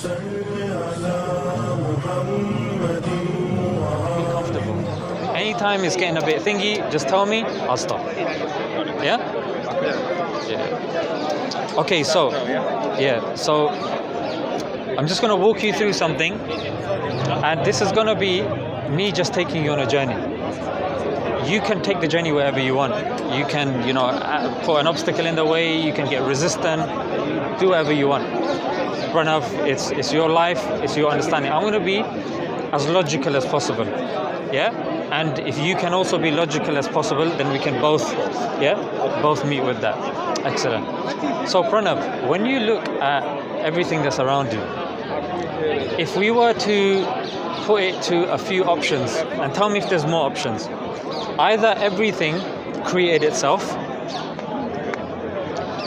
Be comfortable. Anytime it's getting a bit thingy, just tell me, I'll stop. Yeah? Yeah. Okay, so I'm just going to walk you through something, and this is going to be me just taking you on a journey. You can take the journey wherever you want. You can, put an obstacle in the way, you can get resistant, do whatever you want. Pranav, it's your life, it's your understanding. I'm going to be as logical as possible. Yeah? And if you can also be logical as possible, then we can both meet with that. Excellent. So Pranav, when you look at everything that's around you, if we were to put it to a few options, and tell me if there's more options. Either everything created itself,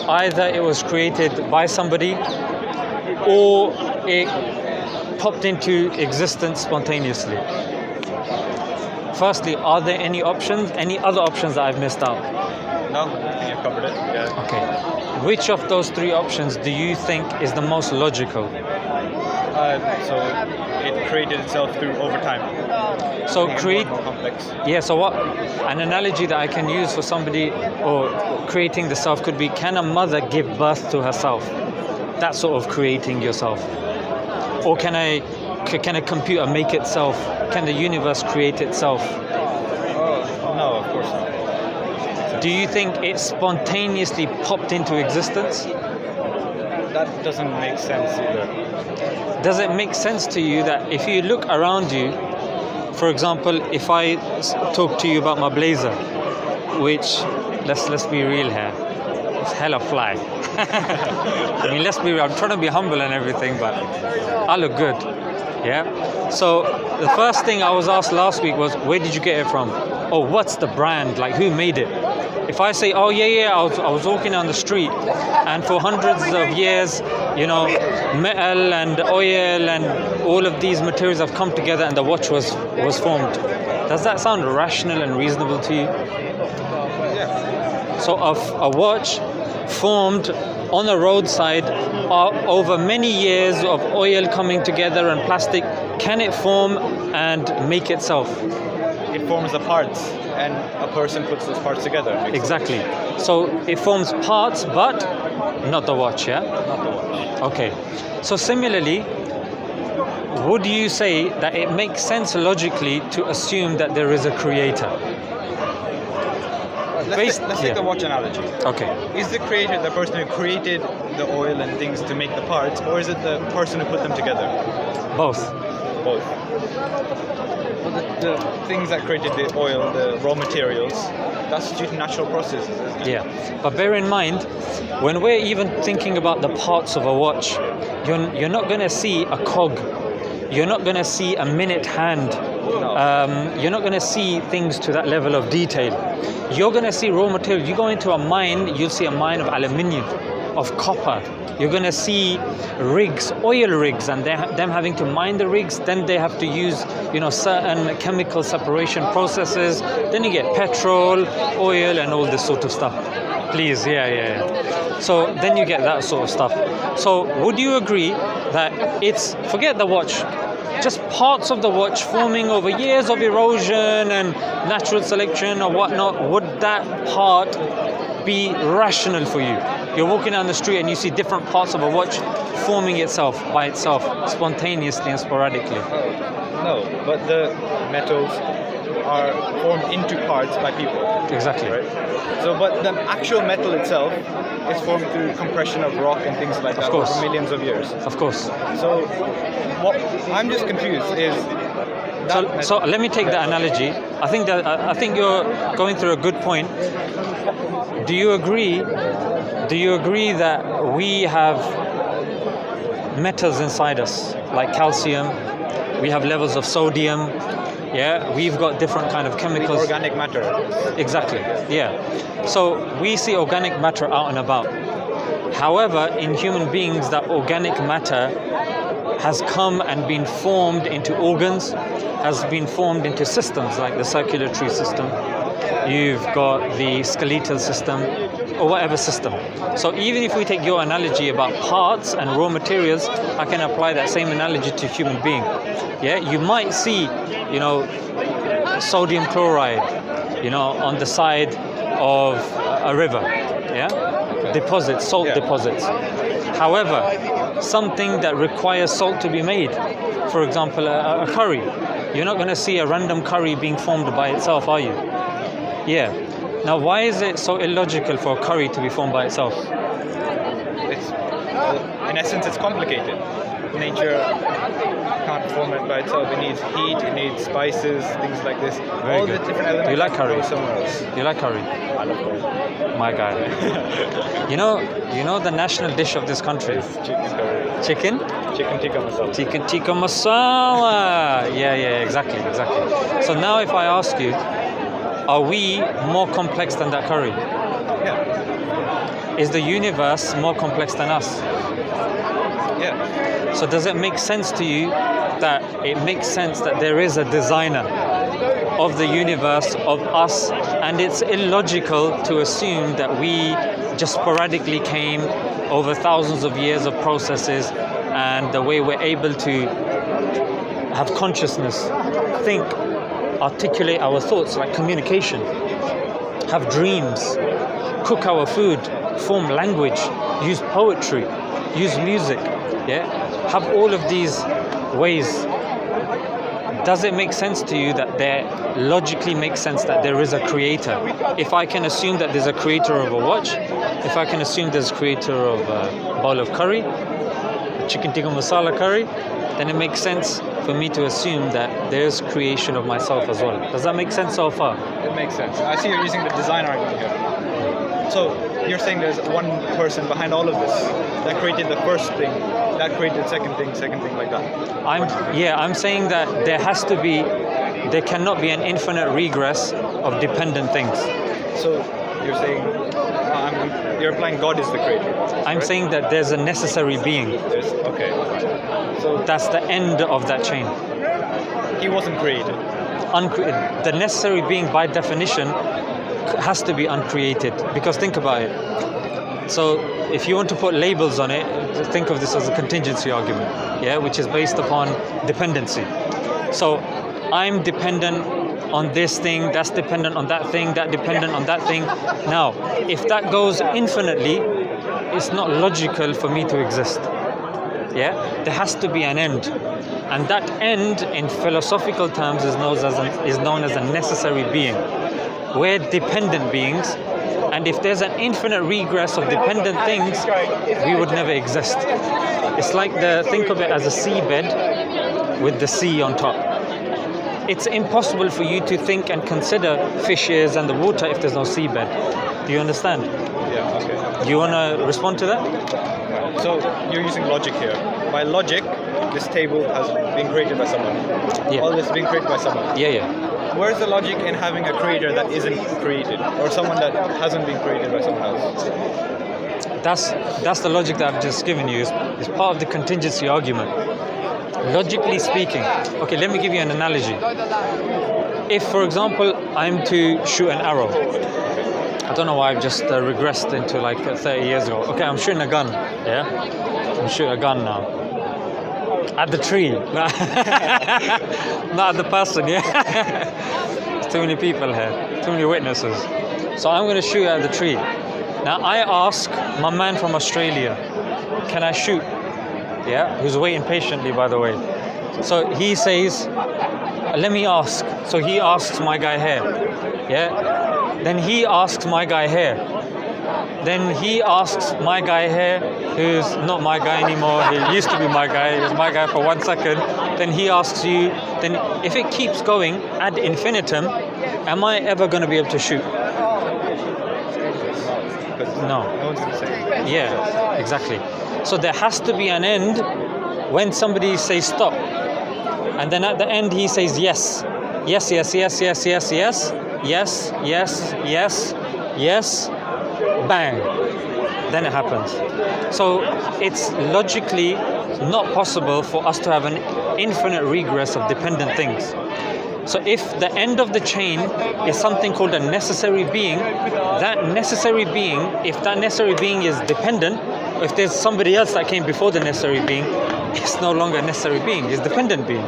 either it was created by somebody, or it popped into existence spontaneously. Firstly, are there any other options that I've missed out? No, I think you've covered it. Yeah. Okay. Which of those three options do you think is the most logical? So it created itself through over time. So more complex. Yeah, so what an analogy that I can use for somebody or creating the self could be, can a mother give birth to herself? That sort of creating yourself. Or can a computer make itself? Can the universe create itself? No, of course not. Do you think it spontaneously popped into existence? That doesn't make sense either. Does it make sense to you that if you look around you, for example, if I talk to you about my blazer, which, let's be real here, it's hella fly. I mean, let's be real, I'm trying to be humble and everything, but I look good, yeah? So the first thing I was asked last week was, where did you get it from? Oh, what's the brand? Like, who made it? If I say, oh yeah, I was walking down the street, and for hundreds of years, metal and oil and all of these materials have come together and the watch was formed. Does that sound rational and reasonable to you? Yeah. So a watch formed on the roadside over many years of oil coming together and plastic, can it form and make itself? It forms the parts, and a person puts those parts together. Exactly. So it forms parts, but not the watch, yeah? Not the watch. Okay. So similarly, would you say that it makes sense logically to assume that there is a creator? Let's take the watch analogy. Okay. Is the creator the person who created the oil and things to make the parts, or is it the person who put them together? Both. Both. The things that created the oil, the raw materials, that's due to natural processes, isn't it? Yeah, but bear in mind, when we're even thinking about the parts of a watch, you're not going to see a cog, you're not going to see a minute hand, you're not going to see things to that level of detail. You're going to see raw material. You go into a mine, you'll see a mine of aluminium, of copper. You're going to see rigs, oil rigs, and them having to mine the rigs. Then they have to use, certain chemical separation processes. Then you get petrol, oil, and all this sort of stuff. Please, yeah. So then you get that sort of stuff. So would you agree that forget the watch, just parts of the watch forming over years of erosion and natural selection or whatnot, would that part be rational for you? You're walking down the street and you see different parts of a watch forming itself by itself, spontaneously and sporadically. No, but the metals are formed into parts by people. Exactly. Right? So, but the actual metal itself is formed through compression of rock and things like that over millions of years. Of course. So, what I'm just confused is. So let me take that analogy. I think you're going through a good point. Do you agree that we have metals inside us, like calcium? We have levels of sodium. Yeah, we've got different kind of chemicals. Organic matter. Exactly. Yeah. So we see organic matter out and about. However, in human beings, that organic matter has come and been formed into organs, has been formed into systems like the circulatory system. You've got the skeletal system. or whatever system. So even if we take your analogy about parts and raw materials, I can apply that same analogy to human being. Yeah, you might see, you know, sodium chloride, you know, on the side of a river. Yeah, deposits, salt deposits. However, something that requires salt to be made, for example, a curry, you're not going to see a random curry being formed by itself, are you? Yeah. Now, why is it so illogical for a curry to be formed by itself? It's, in essence, it's complicated. Nature can't form it by itself. It needs heat, it needs spices, things like this. Very all good. the different elements. Do you like curry? Go somewhere else. Do you like curry? I love curry. My guy. You know the national dish of this country? Chicken curry. Chicken? Chicken tikka masala. Chicken tikka masala. Yeah, exactly. So now if I ask you, are we more complex than that curry? Yeah. Is the universe more complex than us? Yeah. So does it make sense to you that it makes sense that there is a designer of the universe, of us, and it's illogical to assume that we just sporadically came over thousands of years of processes, and the way we're able to have consciousness, think, articulate our thoughts like communication, have dreams, cook our food, form language, use poetry, use music, have all of these ways. Does it make sense to you that there logically makes sense that there is a creator? If I can assume that there's a creator of a watch, if I can assume there's a creator of a bowl of curry, a chicken tikka masala curry, then it makes sense for me to assume that there's creation of myself as well. Does that make sense so far? It makes sense. I see you're using the design argument here. So you're saying there's one person behind all of this that created the first thing, that created second thing like that. I'm saying that there cannot be an infinite regress of dependent things. So you're saying, you're implying God is the creator. I'm saying that there's a necessary being. Okay. So that's the end of that chain. He wasn't created. The necessary being, by definition, has to be uncreated. Because think about it. So if you want to put labels on it, think of this as a contingency argument, which is based upon dependency. So I'm dependent on this thing, that's dependent on that thing, that dependent on that thing. Now, if that goes infinitely, it's not logical for me to exist. There has to be an end. And that end, in philosophical terms, is known as a necessary being. We're dependent beings, and if there's an infinite regress of dependent things, we would never exist. It's like think of it as a seabed with the sea on top. It's impossible for you to think and consider fishes and the water if there's no seabed. Do you understand? Yeah, okay. Do you want to respond to that? So you're using logic here. By logic, this table has been created by someone. All this has been created by someone. Where's the logic in having a creator that isn't created, or someone that hasn't been created by someone else? That's the logic that I've just given you. It's part of the contingency argument. Logically speaking, okay, let me give you an analogy. If, for example, I'm to shoot an arrow, I don't know why I've just regressed into like 30 years ago. Okay, I'm shooting a gun, I'm shooting a gun now. At the tree, not at the person, There's too many people here, too many witnesses. So I'm going to shoot at the tree. Now I ask my man from Australia, can I shoot? Who's waiting patiently, by the way. So he says, let me ask. So he asks my guy here. Then he asks my guy here. Then he asks my guy here, who's not my guy anymore. He used to be my guy. He was my guy for 1 second. Then he asks you. Then if it keeps going ad infinitum, am I ever going to be able to shoot? No. No one's going to say. Exactly. So there has to be an end when somebody says stop. And then at the end he says yes. Yes. Bang. Then it happens. So it's logically not possible for us to have an infinite regress of dependent things. So if the end of the chain is something called a necessary being, that necessary being, if that necessary being is dependent, if there's somebody else that came before the necessary being, it's no longer a necessary being, it's dependent being.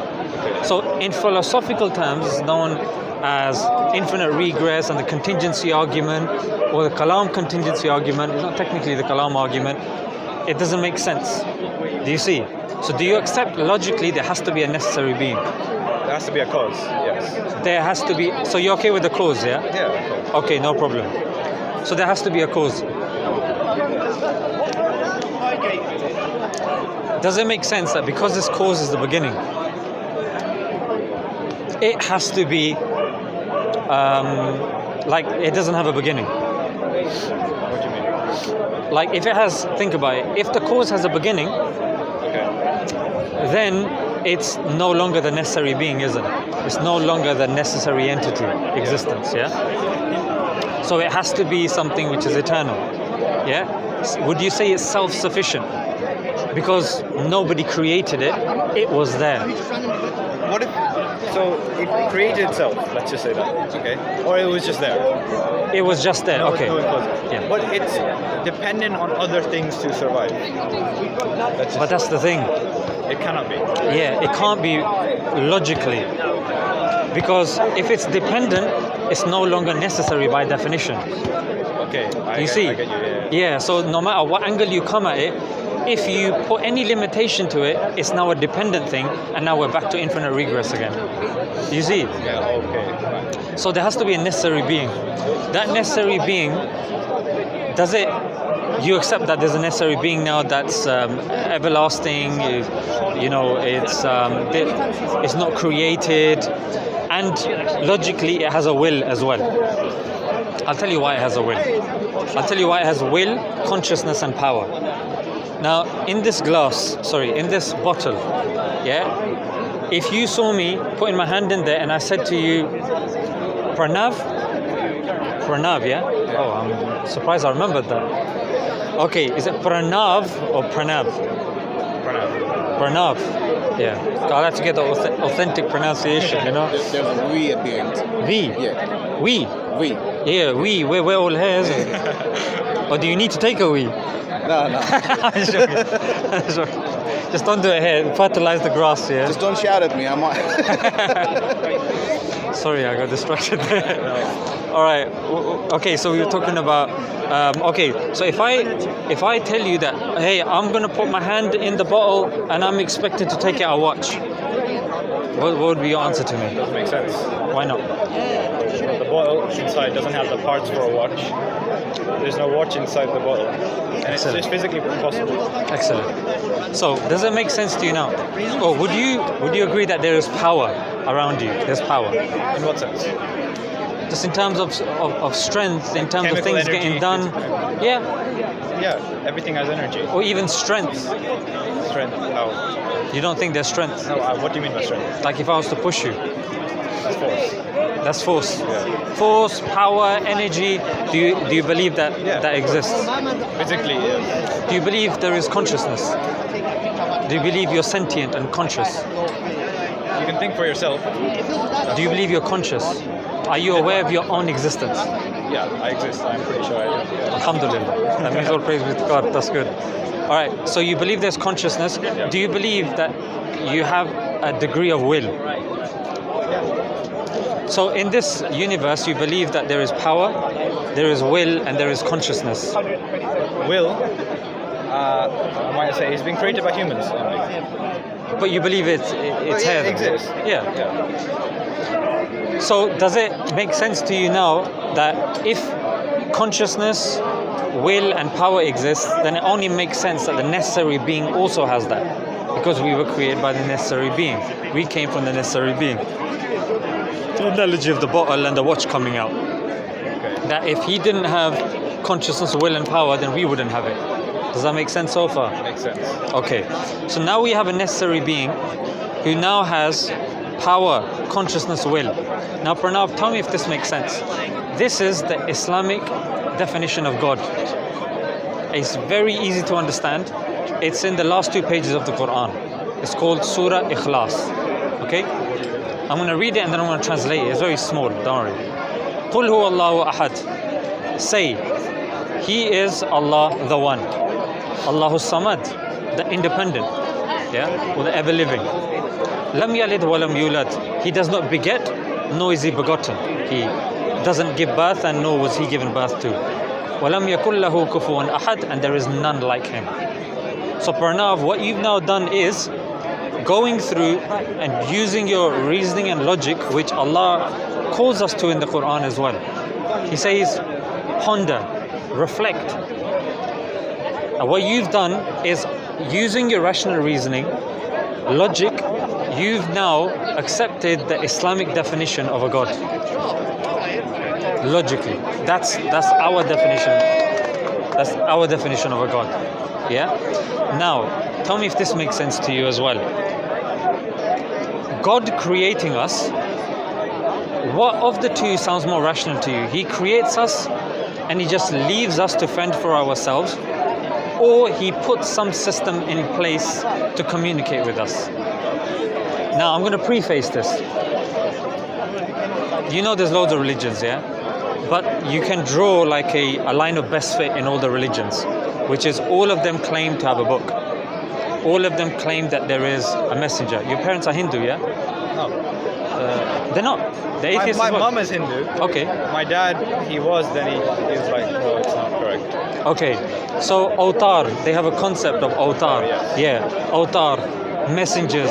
So in philosophical terms, it's known as infinite regress and the contingency argument, or the Kalam contingency argument. It's not technically the Kalam argument. It doesn't make sense. Do you see? So do you accept logically there has to be a necessary being? There has to be a cause, yes. There has to be. So you're okay with the cause, yeah? Yeah. Okay, no problem. So there has to be a cause. Does it make sense that because this cause is the beginning, it has to be like it doesn't have a beginning? What do you mean? Like if it has, think about it, if the cause has a beginning, then it's no longer the necessary being, isn't it? It's no longer the necessary entity, existence, yeah? So it has to be something which is eternal, yeah? Would you say it's self-sufficient? Because nobody created it, it was there. What if, so it created itself, let's just say that, okay? Or it was just there? It was just there, No, okay. no, it wasn't. Yeah. But it's dependent on other things to survive. But that's the thing. It cannot be. Yeah, it can't be logically. Because if it's dependent, it's no longer necessary by definition. Okay, I You see? get you, yeah. Yeah, so no matter what angle you come at it, if you put any limitation to it, it's now a dependent thing, and now we're back to infinite regress again. You see? Yeah, okay. So there has to be a necessary being. That necessary being, does it, you accept that there's a necessary being now that's everlasting, you know, it's not created, and logically it has a will as well. I'll tell you why it has a will. I'll tell you why it has will, consciousness, and power. Now, in this bottle, yeah, if you saw me putting my hand in there and I said to you, Pranav, yeah? Oh, I'm surprised I remembered that. Okay, is it Pranav or Pranav? Pranav, yeah. I'll have to get the authentic pronunciation, you know? There's a we at the end. We? Yeah. We? Yeah, we're all here, isn't it? Or do you need to take a wee? No. I'm joking. Just don't do it here. Fertilize the grass, yeah? Just don't shout at me. I might. Sorry, I got distracted there. All right. Okay, so we were talking about. Okay, so if I tell you that, hey, I'm gonna put my hand in the bottle and I'm expected to take out a watch, what would be your answer to me? Doesn't make sense. Why not? The bottle inside doesn't have the parts for a watch. There's no watch inside the bottle. And it's just physically impossible. Excellent. So, does it make sense to you now? Or would you agree that there is power around you? There's power. In what sense? Just in terms of strength, in terms Chemical of things energy, getting done. Yeah. Yeah, everything has energy. Or even strength. Strength, power. You don't think there's strength? No, what do you mean by strength? Like if I was to push you. That's force. That's force. Yeah. Force, power, energy. Do you believe that that exists? Physically, yes. Do you believe there is consciousness? Do you believe you're sentient and conscious? You can think for yourself. Do you believe you're conscious? Are you aware of your own existence? Yeah, I exist. I'm pretty sure I do. Yeah. Alhamdulillah. That means all praise be to God. That's good. All right. So you believe there's consciousness. Yeah. Do you believe that you have a degree of will? Yeah. So in this universe, you believe that there is power, there is will, and there is consciousness. Will, I might say, is being created by humans only. But you believe it's here. It exists. Yeah. So does it make sense to you now that if consciousness, will, and power exists, then it only makes sense that the necessary being also has that, because we were created by the necessary being. We came from the necessary being. The analogy of the bottle and the watch coming out. Okay. That if he didn't have consciousness, will, and power, then we wouldn't have it. Does that make sense so far? Makes sense. Okay. So now we have a necessary being who now has power, consciousness, will. Now, Pranav, tell me if this makes sense. This is the Islamic definition of God. It's very easy to understand. It's in the last 2 pages of the Quran. It's called Surah Ikhlas. Okay? I'm going to read it and then I'm going to translate it. It's very small, don't worry. قُلْ هُوَ اللَّهُ أَحَدٌ. Say, He is Allah the One. Allahu Samad, the independent, or the ever-living. Lam yalid wa lam yulad. He does not beget, nor is he begotten. He doesn't give birth, and nor was he given birth to. وَلَمْ يَكُنْ لَهُ كُفُوًا أَحَدٌ. And there is none like him. So Pranav, what you've now done is going through and using your reasoning and logic, which Allah calls us to in the Quran as well. He says, ponder, reflect. And what you've done is using your rational reasoning, logic, you've now accepted the Islamic definition of a God. Logically. That's our definition. That's our definition of a God. Yeah? Now, tell me if this makes sense to you as well. God creating us, what of the two sounds more rational to you? He creates us and he just leaves us to fend for ourselves, or he puts some system in place to communicate with us? Now, I'm going to preface this. You know there's loads of religions, yeah? But you can draw like a line of best fit in all the religions, which is all of them claim to have a book. All of them claim that there is a messenger. Your parents are Hindu, yeah? No. They're not. The atheists. My mom is Hindu. Okay. My dad, he was, then he was like, no, it's not correct. Okay. So, Awtar, they have a concept of Awtar. Yes. Yeah. Awtar, messengers,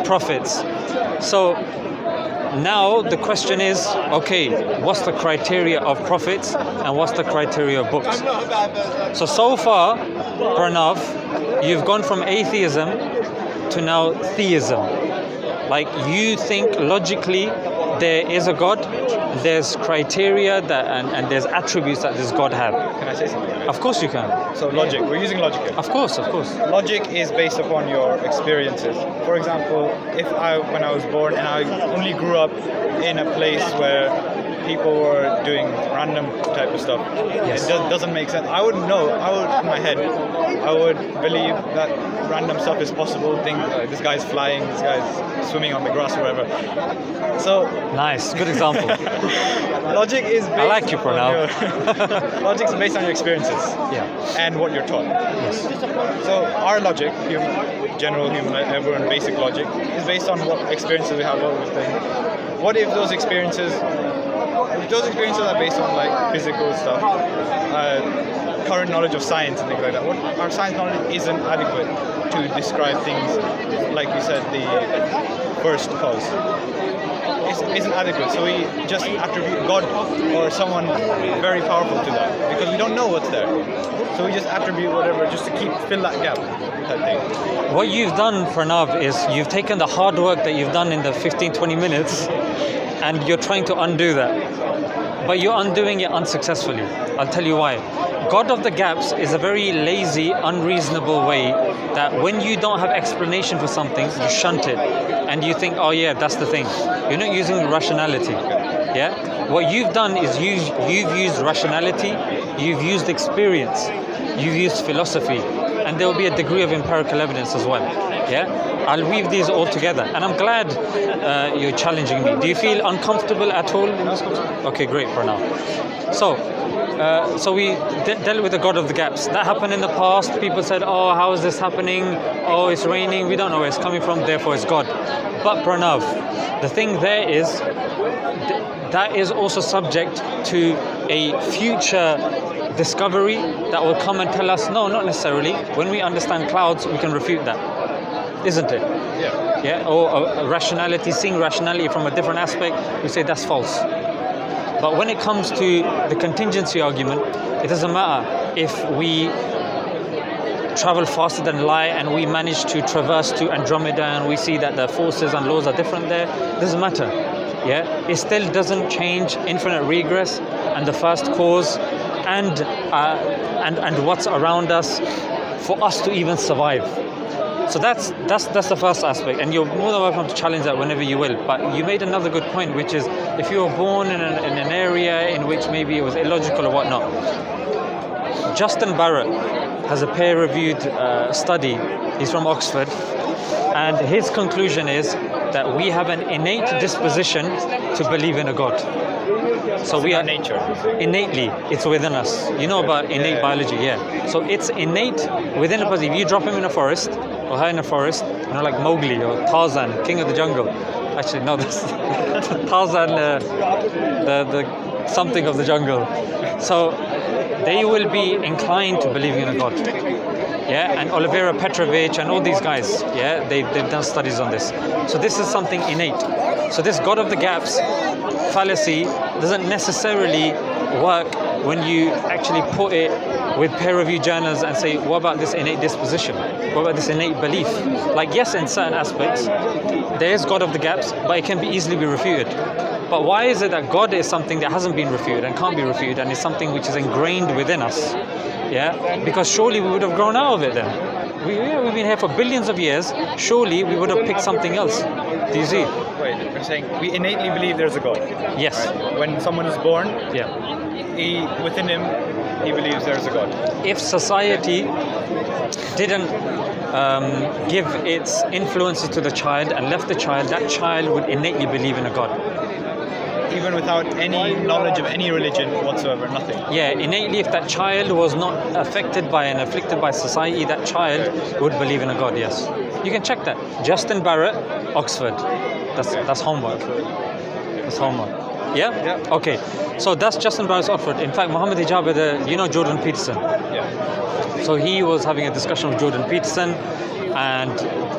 prophets. So, now the question is, okay, what's the criteria of prophets and what's the criteria of books? So far, Pranav, you've gone from atheism to now theism. Like, you think logically there is a God, there's criteria that and there's attributes that this God have. Can I say something? Of course you can. So logic, we're using logic here. Of course. Logic is based upon your experiences. For example, when I was born and I only grew up in a place where people were doing random type of stuff, yes. It doesn't make sense. I wouldn't know. In my head, I would believe that random stuff is possible. Think this guy's flying, this guy's swimming on the grass or whatever. So nice, good example. Logic is based I like you, Pranav. Logic is based on your experiences, and what you're taught. Yes. So our logic, general human, everyone, basic logic, is based on what experiences we have, what we think. What if those experiences are based on like physical stuff, current knowledge of science and things like that? What our science knowledge isn't adequate to describe things, like you said, the first cause. Isn't adequate, so we just attribute God or someone very powerful to that because we don't know what's there. So we just attribute whatever just to fill that gap. That thing. What you've done, Pranav, is you've taken the hard work that you've done in the 15-20 minutes and you're trying to undo that. But you're undoing it unsuccessfully. I'll tell you why. God of the gaps is a very lazy, unreasonable way that when you don't have explanation for something, you shunt it and you think, oh yeah, that's the thing. You're not using rationality. Yeah? What you've done is you've used rationality, you've used experience, you've used philosophy, and there will be a degree of empirical evidence as well. Yeah? I'll weave these all together, and I'm glad you're challenging me. Do you feel uncomfortable at all? Okay, great for now. So we dealt with the God of the gaps. That happened in the past. People said, oh, how is this happening? Oh, it's raining. We don't know where it's coming from, therefore it's God. But Pranav, the thing there is, that is also subject to a future discovery that will come and tell us, no, not necessarily. When we understand clouds, we can refute that. Isn't it? Yeah. Or rationality, seeing rationality from a different aspect, we say that's false. But when it comes to the contingency argument, it doesn't matter if we travel faster than light and we manage to traverse to Andromeda and we see that the forces and laws are different there. It doesn't matter. Yeah, it still doesn't change infinite regress and the first cause and what's around us for us to even survive. So that's the first aspect, and you're more than welcome to challenge that whenever you will. But you made another good point, which is if you were born in an area in which maybe it was illogical or whatnot. Justin Barrett has a peer-reviewed study. He's from Oxford, and his conclusion is that we have an innate disposition to believe in a God. So we are nature. Innately, it's within us. You know about innate biology, yeah. So it's innate within a person. If you drop him in a forest, or her in a forest, like Mowgli or Tarzan, king of the jungle. Actually, no, this Tarzan, the something of the jungle. So they will be inclined to believing in a God. Yeah, and Oliveira Petrovich and all these guys, yeah, they've done studies on this. So this is something innate. So this God of the gaps fallacy doesn't necessarily work when you actually put it with peer-reviewed journals and say, what about this innate disposition? What about this innate belief? Like, yes, in certain aspects, there is God of the gaps, but it can be easily be refuted. But why is it that God is something that hasn't been refuted and can't be refuted and is something which is ingrained within us? Yeah, because surely we would have grown out of it then. We've been here for billions of years. Surely we would have picked something else. Do you see? Wait, you're saying we innately believe there's a God? Yes. Right? When someone is born, yeah, within him, he believes there's a God. If society didn't give its influences to the child and left the child, that child would innately believe in a God. Even without any knowledge of any religion whatsoever, nothing. Yeah, innately, if that child was not affected by and afflicted by society, that child would believe in a God, yes. You can check that. Justin Barrett, Oxford. That's homework. That's homework. Yeah? Yeah. Okay. So that's Justin Barrett's Oxford. In fact, Muhammad Hijab, you know Jordan Peterson? Yeah. So he was having a discussion with Jordan Peterson, and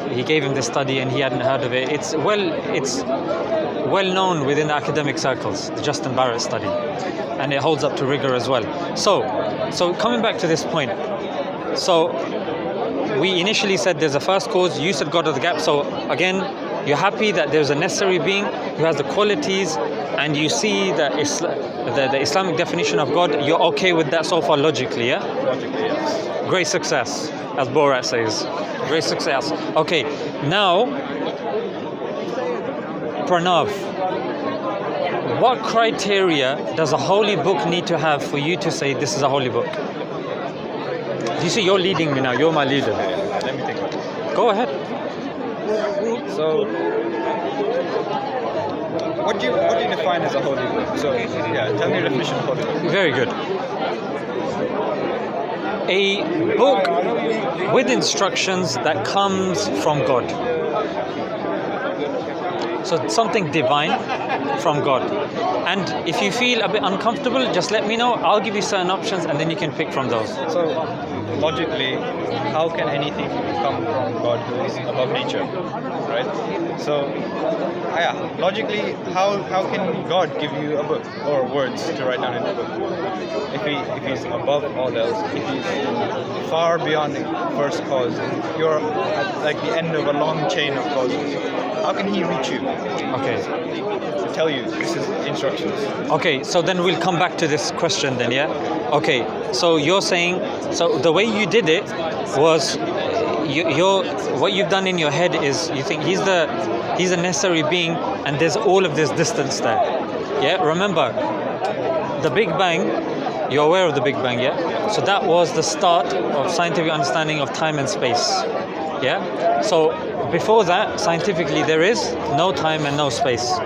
he gave him this study, and he hadn't heard of it. It's well known within the academic circles, the Justin Barrett study, and it holds up to rigor as well. So coming back to this point, so we initially said there's a first cause. You said God of the gap. So again, you're happy that there's a necessary being who has the qualities, and you see the Islamic definition of God. You're okay with that so far logically, yeah? Logically, yes. Great success, as Borat says. Great success. Okay, now, Pranav, what criteria does a holy book need to have for you to say this is a holy book? Do you see, you're leading me now. You're my leader. Let me think. Go ahead. So, what do you define as a holy book? So, yeah, tell me your definition of holy book. Very good. A book with instructions that comes from God. So something divine from God. And if you feel a bit uncomfortable, just let me know. I'll give you certain options, and then you can pick from those. So, logically, how can anything come from God who is above nature, right? So, yeah, logically, how can God give you a book or words to write down in a book? If he's above all else, if he's far beyond the first cause, you're at like the end of a long chain of causes. How can he reach you? Okay. To tell you this is instructions. Okay, so then we'll come back to this question then, yeah? Okay, so you're saying, so the way you did it was, what you've done in your head is you think he's a necessary being, and there's all of this distance there. Yeah, remember, the Big Bang, you're aware of the Big Bang, yeah? So that was the start of scientific understanding of time and space. Yeah? So before that, scientifically, there is no time and no space.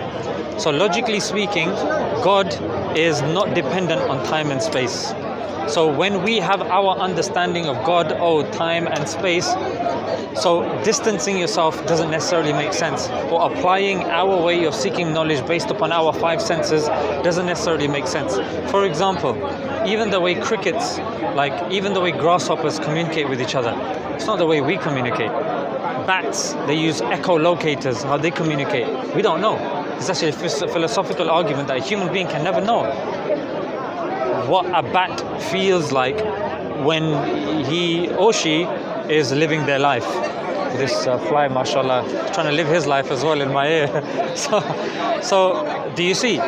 So logically speaking, God is not dependent on time and space. So when we have our understanding of God, time and space, so distancing yourself doesn't necessarily make sense. Or applying our way of seeking knowledge based upon our five senses doesn't necessarily make sense. For example, even the way crickets, even the way grasshoppers communicate with each other, it's not the way we communicate. Bats, they use echolocators, how they communicate. We don't know. It's actually a philosophical argument that a human being can never know what a bat feels like when he or she is living their life. This fly, mashallah, trying to live his life as well in my ear. So do you see?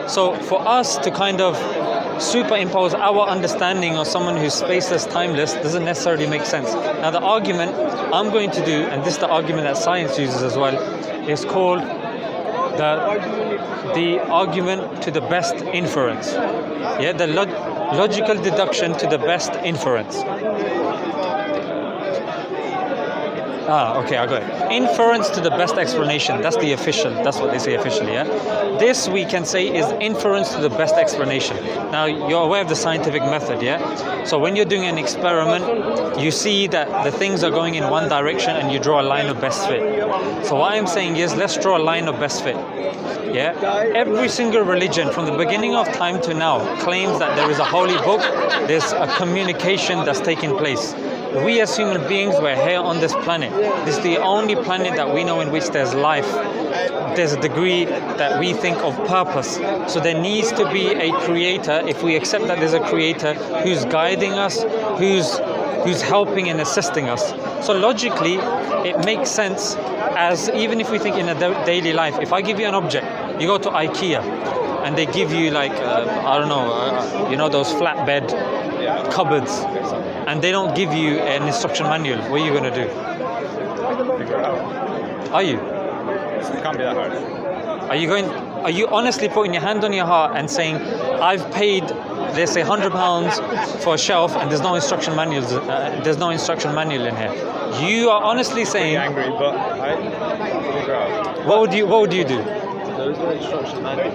So for us to kind of superimpose our understanding of someone who's spaceless, timeless, doesn't necessarily make sense. Now the argument I'm going to do, and this is the argument that science uses as well, is called the argument to the best inference. Yeah, the logical deduction to the best inference. Okay, I got it. Inference to the best explanation. That's the official. That's what they say officially, yeah? This we can say is inference to the best explanation. Now, you're aware of the scientific method, yeah? So when you're doing an experiment, you see that the things are going in one direction and you draw a line of best fit. So what I'm saying is, let's draw a line of best fit, yeah? Every single religion from the beginning of time to now claims that there is a holy book, there's a communication that's taking place. We as human beings, we're here on this planet. This is the only planet that we know in which there's life. There's a degree that we think of purpose. So there needs to be a creator, if we accept that there's a creator who's guiding us, who's helping and assisting us. So logically, it makes sense, as even if we think in a daily life, if I give you an object, you go to IKEA and they give you like, those flatbed cupboards, and they don't give you an instruction manual, what are you going to do? Figure it out. Are you? It can't be that hard. Are you honestly putting your hand on your heart and saying, I've paid, let's say, £100 for a shelf and there's no instruction manuals, there's no instruction manual in here? You are honestly saying... I'm angry, but I figure out. What would you do? There is no instruction manual.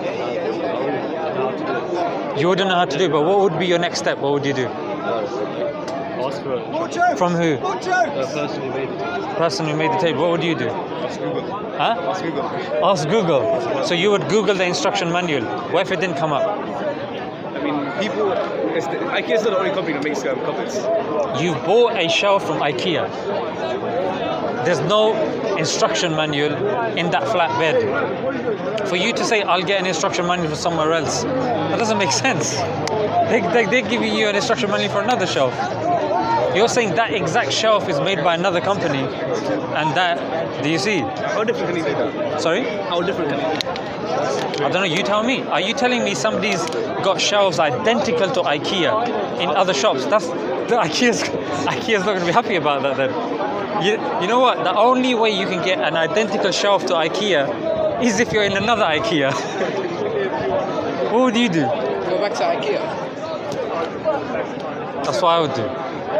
You wouldn't know how to do it, but what would be your next step? What would you do? Ask for it. From who? The person who made it. Person who made the table. What would you do? Ask Google. Huh? Ask Google. Ask Google. So you would Google the instruction manual. What if it didn't come up? I mean, people. IKEA is not the only company that makes cupboards. You bought a shelf from IKEA. There's no instruction manual in that flatbed. For you to say, I'll get an instruction manual for somewhere else, that doesn't make sense. They're giving you an instruction manual for another shelf. You're saying that exact shelf is made by another company, and that, do you see? How different can it be that? Sorry? How different can it be? I don't know, you tell me. Are you telling me somebody's got shelves identical to IKEA in other shops? IKEA's not going to be happy about that then. You know what? The only way you can get an identical shelf to IKEA is if you're in another IKEA. What would you do? Go back to IKEA. That's what I would do.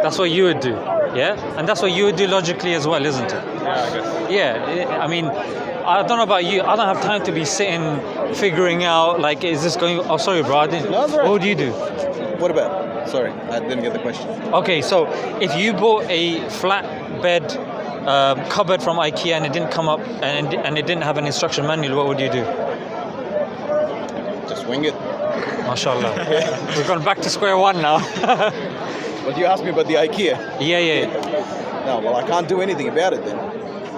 That's what you would do. Yeah? And that's what you would do logically as well, isn't it? Yeah, I guess. Yeah, I mean, I don't know about you. I don't have time to be sitting, figuring out, like, is this going... Oh, sorry, bro. I didn't... No, that's all right. What would you do? What about? Sorry, I didn't get the question. Okay, so if you bought a flatbed cupboard from IKEA and it didn't come up and it didn't have an instruction manual, what would you do? Just wing it. MashaAllah. We've gone back to square one now. But you asked me about the IKEA. Yeah. No, well, I can't do anything about it then.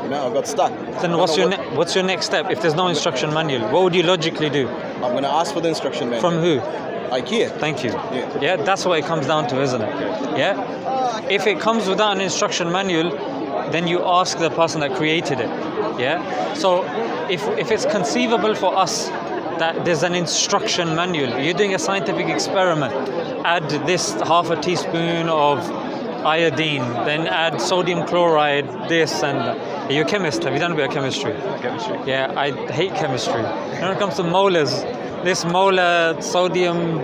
You know, I got stuck. Then what's your next step if there's no instruction manual? What would you logically do? I'm going to ask for the instruction manual. From who? IKEA. Thank you. Yeah. Yeah, that's what it comes down to, isn't it? Yeah? If it comes without an instruction manual, then you ask the person that created it. Yeah? So if it's conceivable for us that there's an instruction manual, you're doing a scientific experiment, add this half a teaspoon of iodine, then add sodium chloride, this, and you're a chemist. Have you done a bit of chemistry? Chemistry. Yeah, I hate chemistry. When it comes to molars, this molar sodium